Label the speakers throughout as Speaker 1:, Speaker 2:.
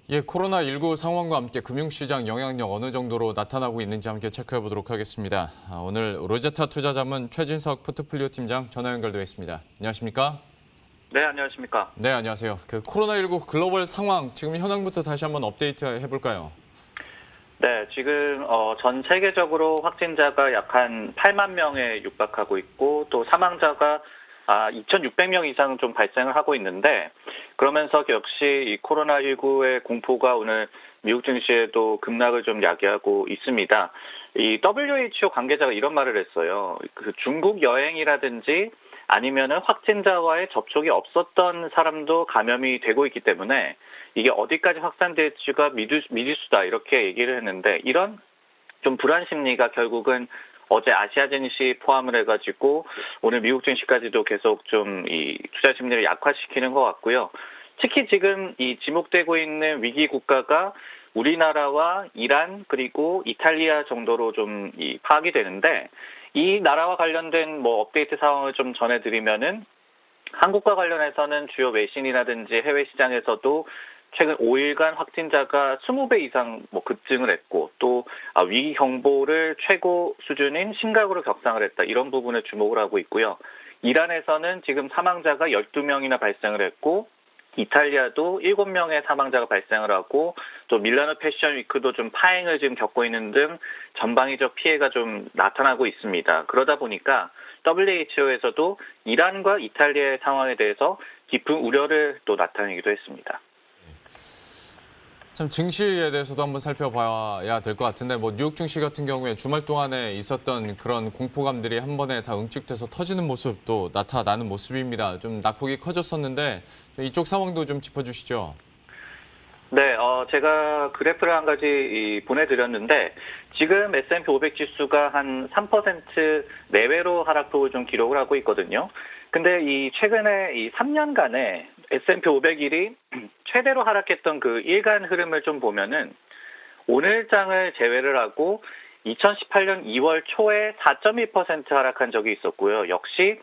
Speaker 1: 예, 코로나19 상황과 함께 금융시장 영향력 어느 정도로 나타나고 있는지 함께 체크해 보도록 하겠습니다. 오늘 로제타 투자자문 최진석 포트폴리오 팀장 전화 연결되어 있습니다. 안녕하십니까?
Speaker 2: 네, 안녕하십니까.
Speaker 1: 네, 안녕하세요. 코로나19 글로벌 상황 지금 현황부터 다시 한번 업데이트 해볼까요?
Speaker 2: 네, 지금 전 세계적으로 확진자가 약 한 8만 명에 육박하고 있고 또 사망자가 2,600명 이상 좀 발생을 하고 있는데 그러면서 역시 이 코로나19의 공포가 오늘 미국 증시에도 급락을 좀 야기하고 있습니다. 이 WHO 관계자가 이런 말을 했어요. 그 중국 여행이라든지 아니면은 확진자와의 접촉이 없었던 사람도 감염이 되고 있기 때문에 이게 어디까지 확산될지가 미지수다 이렇게 얘기를 했는데 이런 좀 불안 심리가 결국은 어제 아시아 증시 포함을 해가지고 오늘 미국 증시까지도 계속 좀 이 투자 심리를 약화시키는 것 같고요. 특히 지금 이 지목되고 있는 위기 국가가 우리나라와 이란 그리고 이탈리아 정도로 좀 이 파악이 되는데 이 나라와 관련된 뭐 업데이트 상황을 좀 전해드리면은 한국과 관련해서는 주요 외신이라든지 해외 시장에서도 최근 5일간 확진자가 20배 이상 급증을 했고 또 위기 경보를 최고 수준인 심각으로 격상을 했다. 이런 부분에 주목을 하고 있고요. 이란에서는 지금 사망자가 12명이나 발생을 했고 이탈리아도 7명의 사망자가 발생을 하고 또 밀라노 패션 위크도 좀 파행을 지금 겪고 있는 등 전방위적 피해가 좀 나타나고 있습니다. 그러다 보니까 WHO에서도 이란과 이탈리아의 상황에 대해서 깊은 우려를 또 나타내기도 했습니다.
Speaker 1: 참 증시에 대해서도 한번 살펴봐야 될 것 같은데 뉴욕 증시 같은 경우에 주말 동안에 있었던 그런 공포감들이 한 번에 다 응축돼서 터지는 모습도 나타나는 모습입니다. 좀 낙폭이 커졌었는데 이쪽 상황도 좀 짚어주시죠.
Speaker 2: 네, 제가 그래프를 한 가지 보내드렸는데 지금 S&P 500 지수가 한 3% 내외로 하락폭을 좀 기록을 하고 있거든요. 근데 이 최근에 이 3년간의 S&P 500일이 최대로 하락했던 그 일간 흐름을 좀 보면은 오늘 장을 제외를 하고 2018년 2월 초에 4.2% 하락한 적이 있었고요. 역시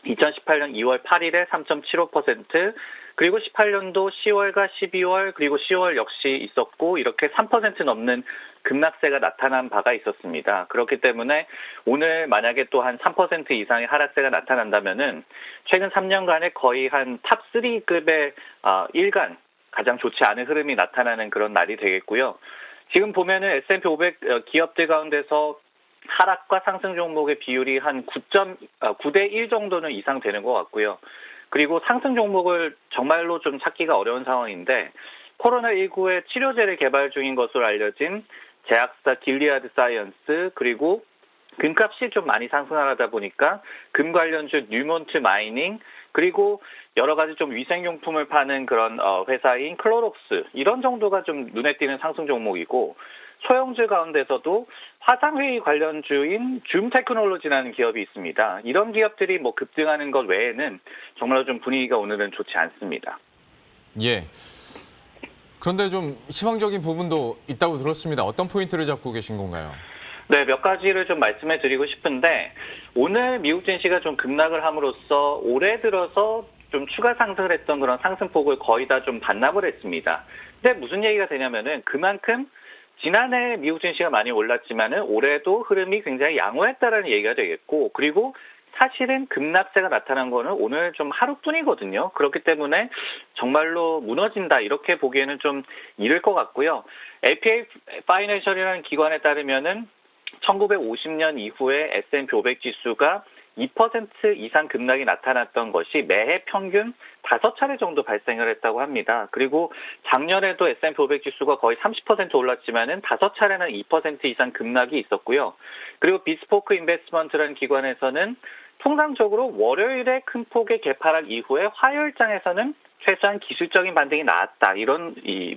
Speaker 2: 2018년 2월 8일에 3.75%, 그리고 18년도 10월과 12월, 그리고 10월 역시 있었고 이렇게 3% 넘는 급락세가 나타난 바가 있었습니다. 그렇기 때문에 오늘 만약에 또 한 3% 이상의 하락세가 나타난다면은 최근 3년간에 거의 한 탑3급의 일간 가장 좋지 않은 흐름이 나타나는 그런 날이 되겠고요. 지금 보면은 S&P 500 기업들 가운데서 하락과 상승 종목의 비율이 한 9대 1 정도는 이상 되는 것 같고요. 그리고 상승 종목을 정말로 좀 찾기가 어려운 상황인데 코로나19의 치료제를 개발 중인 것으로 알려진 제약사 길리아드 사이언스 그리고 금값이 좀 많이 상승하다 보니까 금 관련주 뉴몬트 마이닝 그리고 여러 가지 좀 위생용품을 파는 그런 회사인 클로록스 이런 정도가 좀 눈에 띄는 상승 종목이고 소형주 가운데서도 화상회의 관련주인 줌 테크놀로지라는 기업이 있습니다. 이런 기업들이 급등하는 것 외에는 정말로 좀 분위기가 오늘은 좋지 않습니다.
Speaker 1: 예. 그런데 좀 희망적인 부분도 있다고 들었습니다. 어떤 포인트를 잡고 계신 건가요?
Speaker 2: 네, 몇 가지를 좀 말씀해 드리고 싶은데 오늘 미국 증시가 좀 급락을 함으로써 올해 들어서 좀 추가 상승을 했던 그런 상승폭을 거의 다 좀 반납을 했습니다. 근데 무슨 얘기가 되냐면은 그만큼 지난해 미국 증시가 많이 올랐지만은 올해도 흐름이 굉장히 양호했다라는 얘기가 되겠고 그리고 사실은 급락세가 나타난 거는 오늘 좀 하루뿐이거든요. 그렇기 때문에 정말로 무너진다 이렇게 보기에는 좀 이를 것 같고요. LPA 파이낸셜이라는 기관에 따르면은 1950년 이후에 S&P 500 지수가 2% 이상 급락이 나타났던 것이 매해 평균 5차례 정도 발생을 했다고 합니다. 그리고 작년에도 S&P 500 지수가 거의 30% 올랐지만은 5차례나 2% 이상 급락이 있었고요. 그리고 비스포크 인베스트먼트라는 기관에서는 통상적으로 월요일에 큰 폭의 개파락 이후에 화요일장에서는 최소한 기술적인 반등이 나왔다. 이런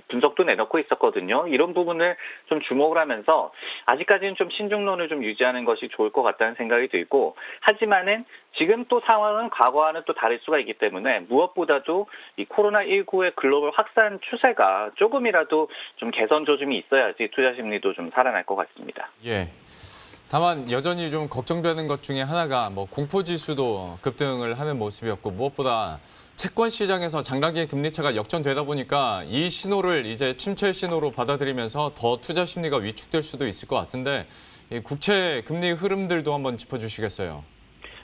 Speaker 2: 분석도 내놓고 있었거든요. 이런 부분을 좀 주목을 하면서 아직까지는 좀 신중론을 좀 유지하는 것이 좋을 것 같다는 생각이 들고 하지만은 지금 또 상황은 과거와는 또 다를 수가 있기 때문에 무엇보다도 이 코로나19의 글로벌 확산 추세가 조금이라도 좀 개선 조짐이 있어야지 투자 심리도 좀 살아날 것 같습니다.
Speaker 1: 예. 다만 여전히 좀 걱정되는 것 중에 하나가 뭐 공포지수도 급등을 하는 모습이었고 무엇보다 채권 시장에서 장단기 금리차가 역전되다 보니까 이 신호를 이제 침체 신호로 받아들이면서 더 투자 심리가 위축될 수도 있을 것 같은데 이 국채 금리 흐름들도 한번 짚어주시겠어요?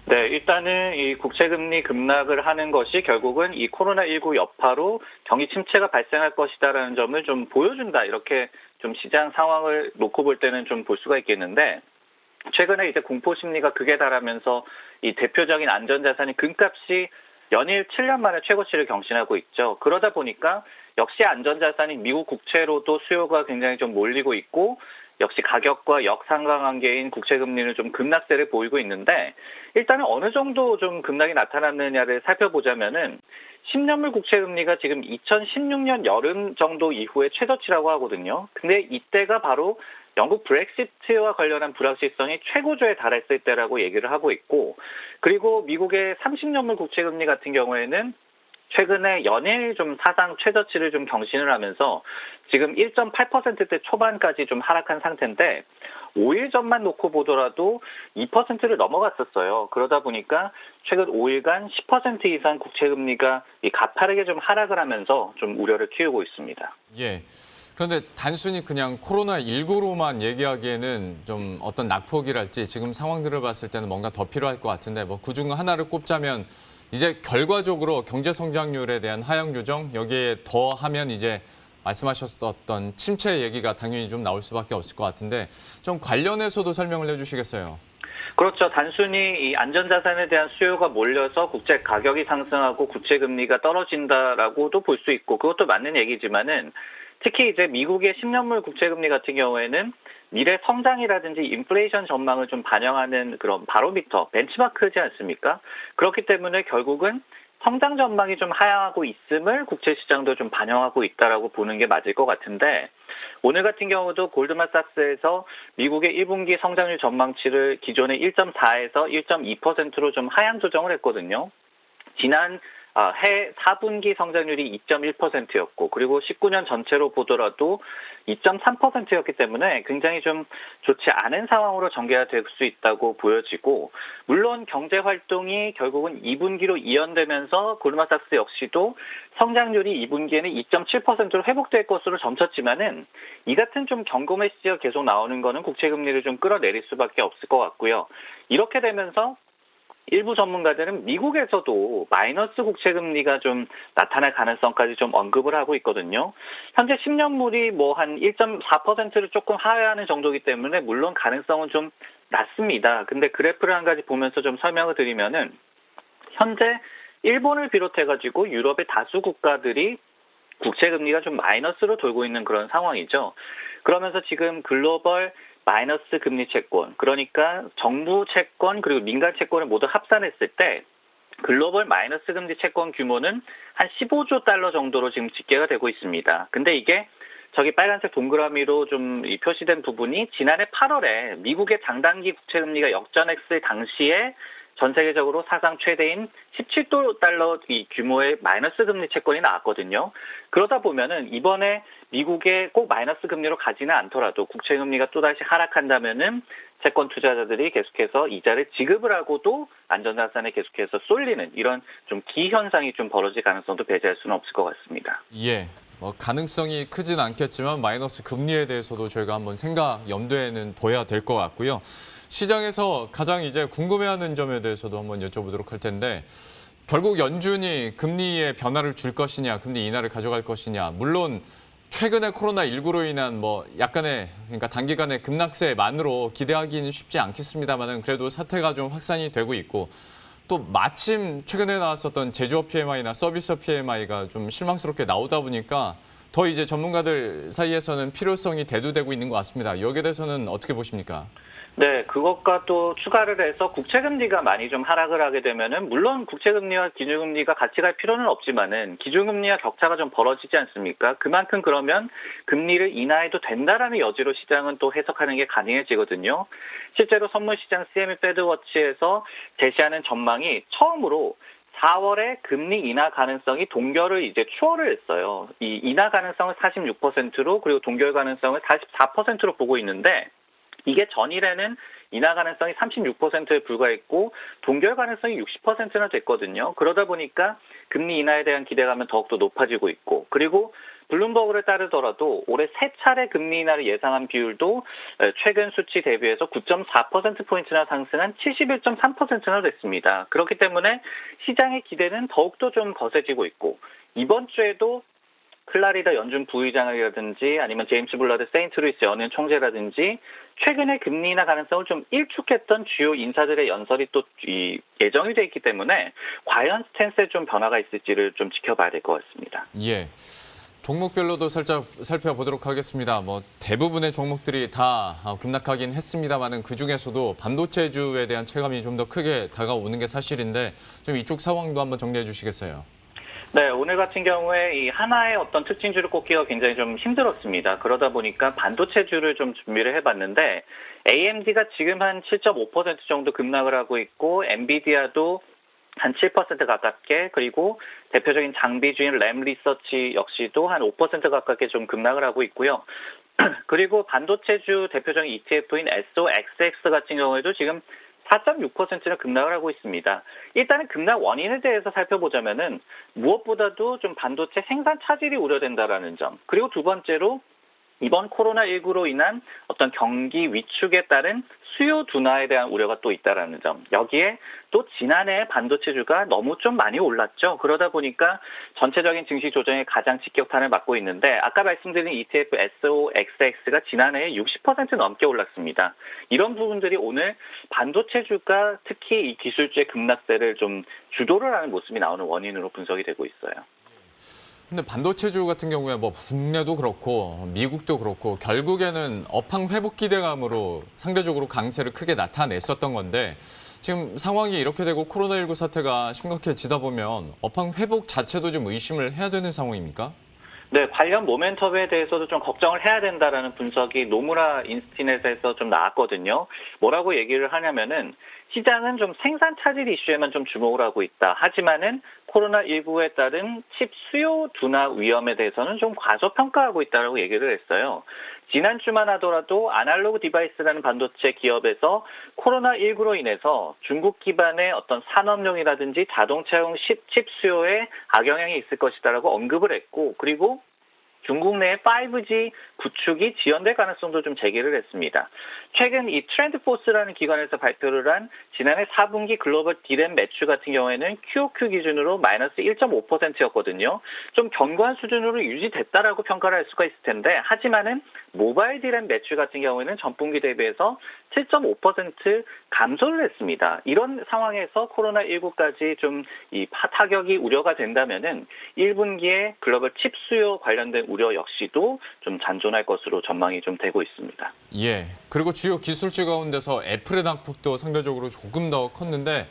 Speaker 2: 네, 일단은 이 국채금리 급락을 하는 것이 결국은 이 코로나19 여파로 경기 침체가 발생할 것이다라는 점을 좀 보여준다. 이렇게 좀 시장 상황을 놓고 볼 때는 좀 볼 수가 있겠는데, 최근에 이제 공포 심리가 극에 달하면서 이 대표적인 안전자산인 금값이 연일 7년 만에 최고치를 경신하고 있죠. 그러다 보니까 역시 안전자산인 미국 국채로도 수요가 굉장히 좀 몰리고 있고, 역시 가격과 역상관관계인 국채금리는 좀 급락세를 보이고 있는데, 일단은 어느 정도 좀 급락이 나타났느냐를 살펴보자면은 10년물 국채금리가 지금 2016년 여름 정도 이후에 최저치라고 하거든요. 근데 이때가 바로 영국 브렉시트와 관련한 불확실성이 최고조에 달했을 때라고 얘기를 하고 있고, 그리고 미국의 30년물 국채금리 같은 경우에는 최근에 연일 좀 사상 최저치를 좀 경신을 하면서 지금 1.8%대 초반까지 좀 하락한 상태인데 5일 전만 놓고 보더라도 2%를 넘어갔었어요. 그러다 보니까 최근 5일간 10% 이상 국채금리가 가파르게 좀 하락을 하면서 좀 우려를 키우고 있습니다.
Speaker 1: 예. 그런데 단순히 그냥 코로나19로만 얘기하기에는 좀 어떤 낙폭이랄지 지금 상황들을 봤을 때는 뭔가 더 필요할 것 같은데 뭐 그중 하나를 꼽자면 이제 결과적으로 경제 성장률에 대한 하향 조정 여기에 더 하면 이제 말씀하셨었던 침체 얘기가 당연히 좀 나올 수밖에 없을 것 같은데 좀 관련해서도 설명을 해주시겠어요?
Speaker 2: 그렇죠. 단순히 이 안전자산에 대한 수요가 몰려서 국채 가격이 상승하고 국채 금리가 떨어진다라고도 볼 수 있고 그것도 맞는 얘기지만은 특히 이제 미국의 10년물 국채 금리 같은 경우에는 미래 성장이라든지 인플레이션 전망을 좀 반영하는 그런 바로미터, 벤치마크지 않습니까? 그렇기 때문에 결국은 성장 전망이 좀 하향하고 있음을 국채 시장도 좀 반영하고 있다라고 보는 게 맞을 것 같은데 오늘 같은 경우도 골드만삭스에서 미국의 1분기 성장률 전망치를 기존의 1.4에서 1.2%로 좀 하향 조정을 했거든요. 지난 해 4분기 성장률이 2.1%였고 그리고 19년 전체로 보더라도 2.3%였기 때문에 굉장히 좀 좋지 않은 상황으로 전개가 될 수 있다고 보여지고 물론 경제 활동이 결국은 2분기로 이연되면서 골드만삭스 역시도 성장률이 2분기에는 2.7%로 회복될 것으로 점쳤지만은 이 같은 좀 경고 메시지가 계속 나오는 거는 국채 금리를 좀 끌어내릴 수밖에 없을 것 같고요. 이렇게 되면서 일부 전문가들은 미국에서도 마이너스 국채 금리가 좀 나타날 가능성까지 좀 언급을 하고 있거든요. 현재 10년물이 뭐 한 1.4%를 조금 하회하는 정도이기 때문에 물론 가능성은 좀 낮습니다. 근데 그래프를 한 가지 보면서 좀 설명을 드리면은 현재 일본을 비롯해가지고 유럽의 다수 국가들이 국채 금리가 좀 마이너스로 돌고 있는 그런 상황이죠. 그러면서 지금 글로벌 마이너스 금리 채권, 그러니까 정부 채권 그리고 민간 채권을 모두 합산했을 때 글로벌 마이너스 금리 채권 규모는 한 15조 달러 정도로 지금 집계가 되고 있습니다. 근데 이게 저기 빨간색 동그라미로 좀 표시된 부분이 지난해 8월에 미국의 장단기 국채 금리가 역전했을 당시에 전 세계적으로 사상 최대인 17조 달러 이 규모의 마이너스 금리 채권이 나왔거든요. 그러다 보면은 이번에 미국의 꼭 마이너스 금리로 가지는 않더라도 국채 금리가 또다시 하락한다면은 채권 투자자들이 계속해서 이자를 지급을 하고도 안전자산에 계속해서 쏠리는 이런 좀 기현상이 좀 벌어질 가능성도 배제할 수는 없을 것 같습니다.
Speaker 1: 예. 뭐 가능성이 크진 않겠지만 마이너스 금리에 대해서도 저희가 한번 염두에는 둬야 될 것 같고요. 시장에서 가장 이제 궁금해하는 점에 대해서도 한번 여쭤보도록 할 텐데 결국 연준이 금리의 변화를 줄 것이냐, 금리 인하를 가져갈 것이냐. 물론 최근에 코로나19로 인한 뭐 약간의 그러니까 단기간의 급락세만으로 기대하기는 쉽지 않겠습니다만은 그래도 사태가 좀 확산이 되고 있고 또 마침 최근에 나왔었던 제조업 PMI나 서비스 PMI가 좀 실망스럽게 나오다 보니까 더 이제 전문가들 사이에서는 필요성이 대두되고 있는 것 같습니다. 여기에 대해서는 어떻게 보십니까?
Speaker 2: 네, 그것과 또 추가를 해서 국채금리가 많이 좀 하락을 하게 되면은 물론 국채금리와 기준금리가 같이 갈 필요는 없지만은 기준금리와 격차가 좀 벌어지지 않습니까? 그만큼 그러면 금리를 인하해도 된다라는 여지로 시장은 또 해석하는 게 가능해지거든요. 실제로 선물시장 CME 패드워치에서 제시하는 전망이 처음으로 4월에 금리 인하 가능성이 동결을 이제 추월을 했어요. 이 인하 가능성을 46%로 그리고 동결 가능성을 44%로 보고 있는데 이게 전일에는 인하 가능성이 36%에 불과했고 동결 가능성이 60%나 됐거든요. 그러다 보니까 금리 인하에 대한 기대감은 더욱더 높아지고 있고, 그리고 블룸버그를 따르더라도 올해 세 차례 금리 인하를 예상한 비율도 최근 수치 대비해서 9.4%포인트나 상승한 71.3%나 됐습니다. 그렇기 때문에 시장의 기대는 더욱더 좀 거세지고 있고, 이번 주에도 클라리다 연준 부의장이라든지 아니면 제임스 블러드 세인트루이스 연은 총재라든지 최근에 금리 인하 가능성을 좀 일축했던 주요 인사들의 연설이 또 예정이 돼 있기 때문에 과연 스탠스에 좀 변화가 있을지를 좀 지켜봐야 될 것 같습니다.
Speaker 1: 예. 종목별로도 살짝 살펴보도록 하겠습니다. 뭐 대부분의 종목들이 다 급락하긴 했습니다만은 그 중에서도 반도체주에 대한 체감이 좀 더 크게 다가오는 게 사실인데 좀 이쪽 상황도 한번 정리해 주시겠어요?
Speaker 2: 네, 오늘 같은 경우에 이 하나의 어떤 특징주를 꼽기가 굉장히 좀 힘들었습니다. 그러다 보니까 반도체주를 좀 준비를 해봤는데 AMD가 지금 한 7.5% 정도 급락을 하고 있고 엔비디아도 한 7% 가깝게, 그리고 대표적인 장비주인 램리서치 역시도 한 5% 가깝게 좀 급락을 하고 있고요. 그리고 반도체주 대표적인 ETF인 SOXX 같은 경우에도 지금 4.6%나 급락을 하고 있습니다. 일단은 급락 원인에 대해서 살펴보자면은 무엇보다도 좀 반도체 생산 차질이 우려된다라는 점, 그리고 두 번째로 이번 코로나19로 인한 어떤 경기 위축에 따른 수요 둔화에 대한 우려가 또 있다라는 점, 여기에 또 지난해 반도체주가 너무 좀 많이 올랐죠. 그러다 보니까 전체적인 증시 조정에 가장 직격탄을 맞고 있는데 아까 말씀드린 ETF SOXX가 지난해에 60% 넘게 올랐습니다. 이런 부분들이 오늘 반도체주가 특히 이 기술주의 급락세를 좀 주도를 하는 모습이 나오는 원인으로 분석이 되고 있어요.
Speaker 1: 근데 반도체주 같은 경우에 뭐 국내도 그렇고 미국도 그렇고 결국에는 업황 회복 기대감으로 상대적으로 강세를 크게 나타냈었던 건데 지금 상황이 이렇게 되고 코로나19 사태가 심각해지다 보면 업황 회복 자체도 좀 의심을 해야 되는 상황입니까?
Speaker 2: 네, 관련 모멘텀에 대해서도 좀 걱정을 해야 된다라는 분석이 노무라 인스티넷에서 좀 나왔거든요. 뭐라고 얘기를 하냐면은 시장은 좀 생산 차질 이슈에만 좀 주목을 하고 있다. 하지만은 코로나19에 따른 칩 수요 둔화 위험에 대해서는 좀 과소평가하고 있다라고 얘기를 했어요. 지난주만 하더라도 아날로그 디바이스라는 반도체 기업에서 코로나19로 인해서 중국 기반의 어떤 산업용이라든지 자동차용 칩 수요에 악영향이 있을 것이다라고 언급을 했고, 그리고 중국 내 5G 구축이 지연될 가능성도 좀 제기를 했습니다. 최근 이 트렌드포스라는 기관에서 발표를 한 지난해 4분기 글로벌 디램 매출 같은 경우에는 QOQ 기준으로 마이너스 1.5%였거든요. 좀 견고한 수준으로 유지됐다라고 평가를 할 수가 있을 텐데, 하지만은 모바일 디램 매출 같은 경우에는 전분기 대비해서 7.5% 감소를 했습니다. 이런 상황에서 코로나19까지 좀 이 타격이 우려가 된다면은 1분기에 글로벌 칩 수요 관련된 우려 역시도 좀 잔존할 것으로 전망이 좀 되고 있습니다.
Speaker 1: 예. 그리고 주요 기술주 가운데서 애플의 낙폭도 상대적으로 조금 더 컸는데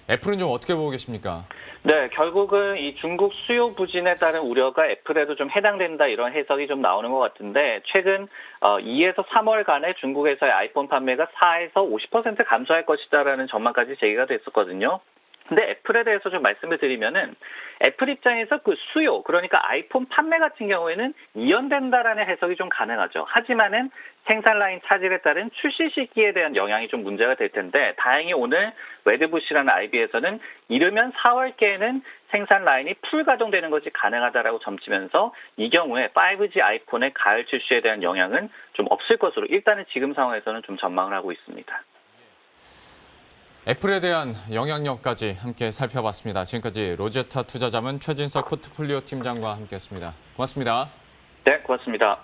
Speaker 1: 애플은 좀 어떻게 보고 계십니까?
Speaker 2: 네, 결국은 이 중국 수요 부진에 따른 우려가 애플에도 좀 해당된다, 이런 해석이 좀 나오는 것 같은데, 최근 2에서 3월간의 중국에서의 아이폰 판매가 4에서 50% 감소할 것이다라는 전망까지 제기가 됐었거든요. 근데 애플에 대해서 좀 말씀을 드리면은 애플 입장에서 그 수요, 그러니까 아이폰 판매 같은 경우에는 이연된다라는 해석이 좀 가능하죠. 하지만은 생산 라인 차질에 따른 출시 시기에 대한 영향이 좀 문제가 될 텐데, 다행히 오늘 웨드부시라는 IB에서는 이르면 4월께에는 생산 라인이 풀 가동되는 것이 가능하다라고 점치면서 이 경우에 5G 아이폰의 가을 출시에 대한 영향은 좀 없을 것으로 일단은 지금 상황에서는 좀 전망을 하고 있습니다.
Speaker 1: 애플에 대한 영향력까지 함께 살펴봤습니다. 지금까지 로제타 투자자문 최진석 포트폴리오 팀장과 함께했습니다. 고맙습니다.
Speaker 2: 네, 고맙습니다.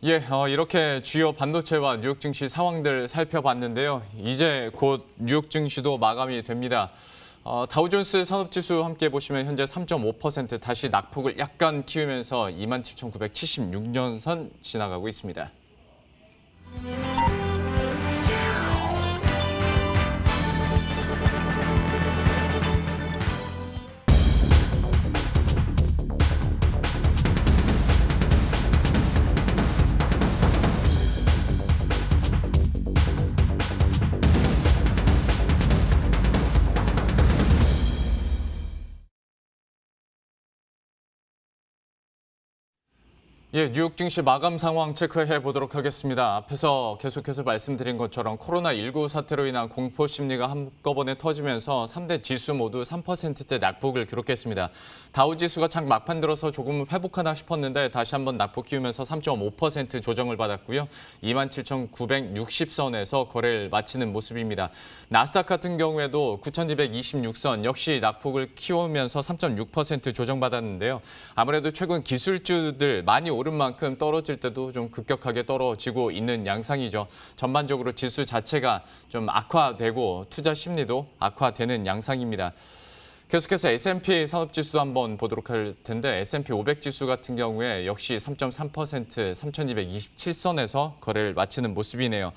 Speaker 1: 예, 이렇게 주요 반도체와 뉴욕 증시 상황들 살펴봤는데요. 이제 곧 뉴욕 증시도 마감이 됩니다. 다우존스 산업지수 함께 보시면 현재 3.5% 다시 낙폭을 약간 키우면서 27,976년 선 지나가고 있습니다. 예, 뉴욕 증시 마감 상황 체크해 보도록 하겠습니다. 앞에서 계속해서 말씀드린 것처럼 코로나19 사태로 인한 공포 심리가 한꺼번에 터지면서 3대 지수 모두 3%대 낙폭을 기록했습니다. 다우 지수가 장 막판 들어서 조금 회복하나 싶었는데 다시 한번 낙폭 키우면서 3.5% 조정을 받았고요. 27,960선에서 거래를 마치는 모습입니다. 나스닥 같은 경우에도 9,226선 역시 낙폭을 키우면서 3.6% 조정받았는데요. 아무래도 최근 기술주들 많이 오른 만큼 떨어질 때도 좀 급격하게 떨어지고 있는 양상이죠. 전반적으로 지수 자체가 좀 악화되고 투자 심리도 악화되는 양상입니다. 계속해서 S&P 산업지수도 한번 보도록 할 텐데 S&P 500 지수 같은 경우에 역시 3.3% 3,227선에서 거래를 마치는 모습이네요.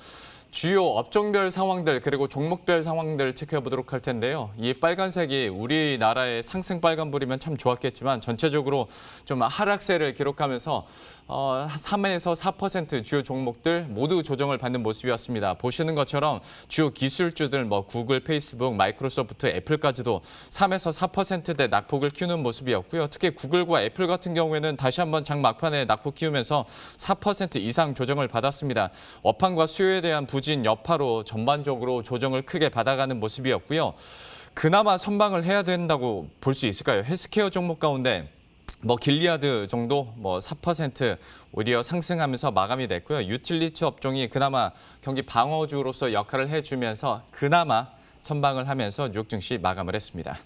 Speaker 1: 주요 업종별 상황들 그리고 종목별 상황들 체크해 보도록 할 텐데요. 이 빨간색이 우리나라의 상승 빨간불이면 참 좋았겠지만 전체적으로 좀 하락세를 기록하면서 3에서 4% 주요 종목들 모두 조정을 받는 모습이었습니다. 보시는 것처럼 주요 기술주들 구글, 페이스북, 마이크로소프트, 애플까지도 3에서 4%대 낙폭을 키우는 모습이었고요. 특히 구글과 애플 같은 경우에는 다시 한번 장 막판에 낙폭 키우면서 4% 이상 조정을 받았습니다. 업황과 수요에 대한 부진 여파로 전반적으로 조정을 크게 받아가는 모습이었고요. 그나마 선방을 해야 된다고 볼 수 있을까요? 헬스케어 종목 가운데 길리아드 정도 4% 오히려 상승하면서 마감이 됐고요. 유틸리티 업종이 그나마 경기 방어주로서 역할을 해주면서 그나마 선방을 하면서 뉴욕 증시 마감을 했습니다.